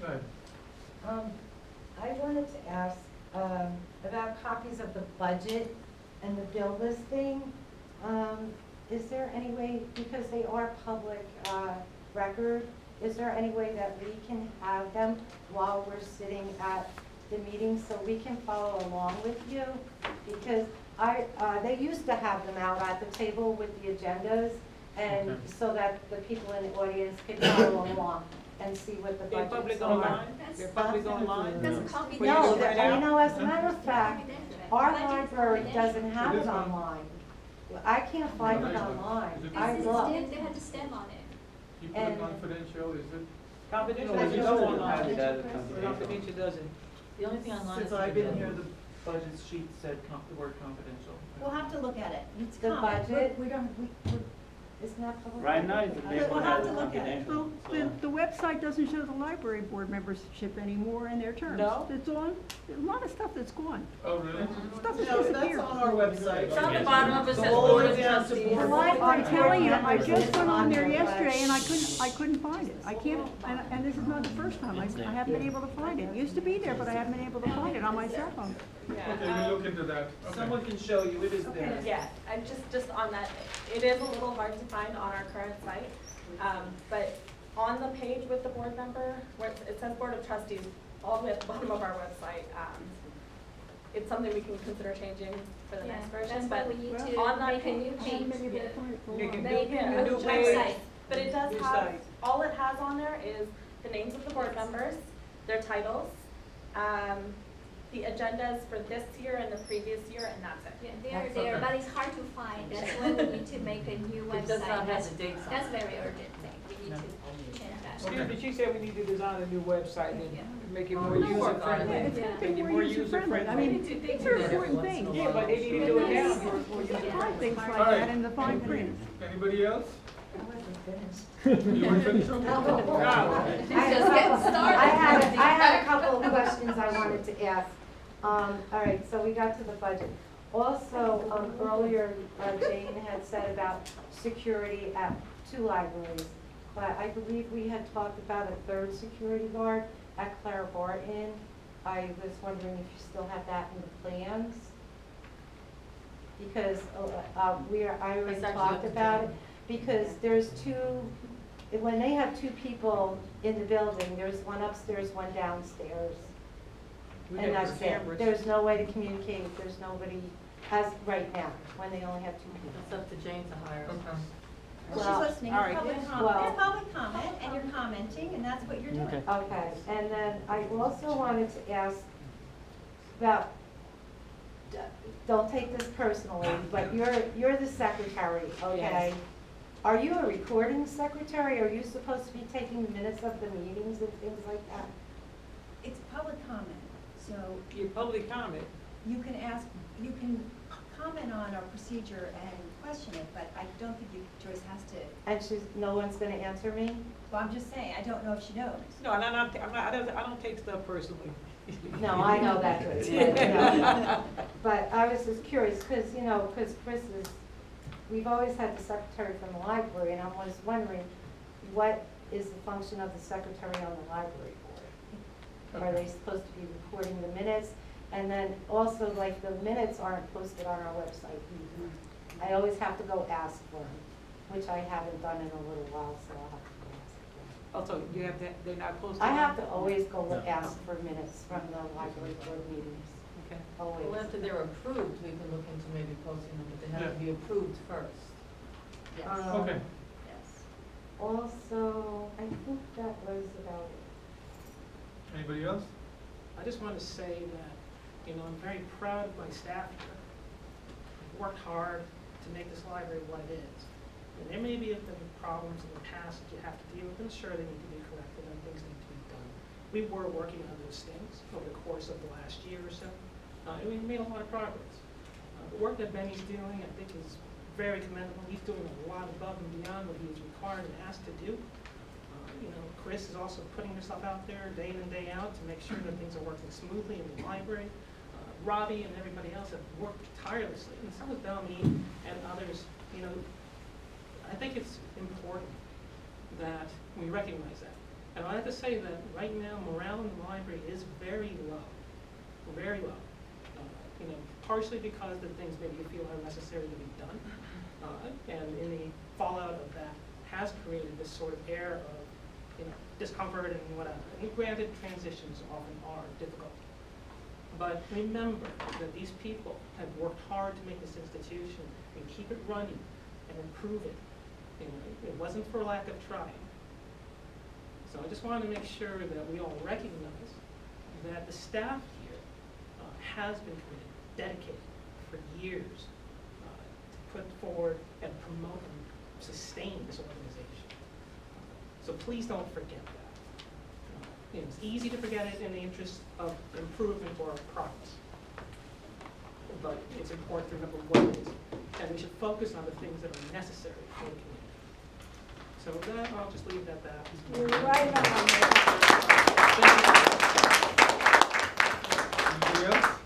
Go ahead. I wanted to ask, about copies of the budget and the bill listing. Is there any way, because they are public, record, is there any way that we can have them while we're sitting at the meeting so we can follow along with you? Because they used to have them out at the table with the agendas, and Okay. so that the people in the audience could follow along and see what the They're budgets public are. online? They're public online? That's a copy. Where you No, can print you out? know, as a matter of fact, our library doesn't have It it is on- online. I can't find it online. Is it- I looked. They had to stamp on it. You put it And- confidential, is it? Confidential No, doesn't you go should online. have it as a confidential. Confidential doesn't. The only thing online is. Since I've been here, the budget sheet said the word confidential. We'll have to look at it. It's The common. budget? We don't, Isn't that public? Right now, it's the record? paper We'll have has to a look at it. confidential. Well, So- the website doesn't show the library board membership anymore in their terms. No? It's on, a lot of stuff that's gone. Oh, really? Stuff No, that's that's disappeared. on our website. It's on the bottom of it, The says whole Board of way down to Trustees. board. I'm telling you, I just It's went on there on there, but- yesterday and I couldn't find it. I can't, and this is not the first time, I haven't been able to find it. It used to be there, but I haven't been able to find it on my cell phone. Okay, we'll look into that. Okay. Someone can show you, it is there. Yeah, and just on that, it is a little hard to find on our current site, but on the page with the board member, where it says Board of Trustees, all the way at the bottom of our website, it's something we can consider changing for the next version, That's why but we need to on that make a page, new page. Make a Make new, a a new new website. page. but it does New have, site. all it has on there is the names of the board members, their titles, the agendas for this year and the previous year, and that's it. Yeah, they're there, but it's hard to find. That's why we need to make a new website. It does not have the dates on That's it. very urgent thing. We need to change that. Excuse me, she said we need to design a new website and Yeah. make it more We'll work user on it. friendly. Yeah, it's Yeah. gotta be Make it more user-friendly. I mean, We do these that are every important once in a things. Yeah, but they need to do it now, more user-friendly. Things like All right. that in the fine print. Anybody else? I wasn't finished. You want to finish? No. She's just getting started. I had a couple of questions I wanted to ask. All right, so we got to the budget. Also, earlier, Jane had said about security at 2 libraries. But I believe we had talked about a 3rd security guard at Clara Barton. I was wondering if you still have that in the plans? Because I already It's actually talked up to about it. Jane. Because there's 2, when they have 2 people in the building, there's one upstairs, one downstairs. We And have that's the it. cameras. There's no way to communicate, there's nobody, as right now, when they only have 2 people. It's up to Jane to hire. Well, She's listening, all it's right. public Well- comment, it's public comment, and you're commenting, and that's what you're doing. Okay. Okay, and then I also wanted to ask about, don't take this personally, but you're the secretary, okay? Yes. Are you a recording secretary? Are you supposed to be taking the minutes of the meetings and things like that? It's public comment, so Your public comment. you can ask, you can comment on our procedure and question it, but I don't think Joyce has to, And no one's gonna answer me? well, I'm just saying, I don't know if she knows. No, I don't take stuff personally. No, I know that, but, no. But I was just curious, because, because Chris is, we've always had the secretary from the library, and I was wondering, what is the function of the secretary on the library board? Are they supposed to be recording the minutes? And then also, like, the minutes aren't posted on our website either. I always have to go ask for them, which I haven't done in a little while, so I'll have to go ask for them. Also, you have that, they're not posted. I have to always go ask for minutes from the library board meetings, Okay. always. Well, after they're approved, we can look into maybe posting them, but they have to be approved first. Yes. Okay. Yes. Also, I think that was about it. Anybody else? I just want to say that, I'm very proud of my staff here. I've worked hard to make this library what it is. And there may have been problems in the past that you have to deal with, and sure, they need to be corrected and things need to be done. We were working on those things over the course of the last year or so, and we made a lot of progress. The work that Benny's doing, I think, is very commendable. He's doing a lot above and beyond what he is required and asked to do. Chris is also putting herself out there day in and day out to make sure that things are working smoothly in the library. Robbie and everybody else have worked tirelessly, and so has Bellamy and others. I think it's important that we recognize that. And I have to say that right now, morale in the library is very low, very low. Partially because the things maybe you feel are necessary to be done, and in the fallout of that has created this sort of air of discomfort and whatever. And granted, transitions often are difficult. But remember that these people have worked hard to make this institution and keep it running and improve it. It wasn't for lack of trying. So I just wanted to make sure that we all recognize that the staff here has been committed, dedicated for years to put forward and promote and sustain this organization. So please don't forget that. It's easy to forget it in the interest of improvement or progress. But it's important to remember what it is. And we should focus on the things that are necessary for the community. So with that, I'll just leave it at that. You're right on. Anybody else?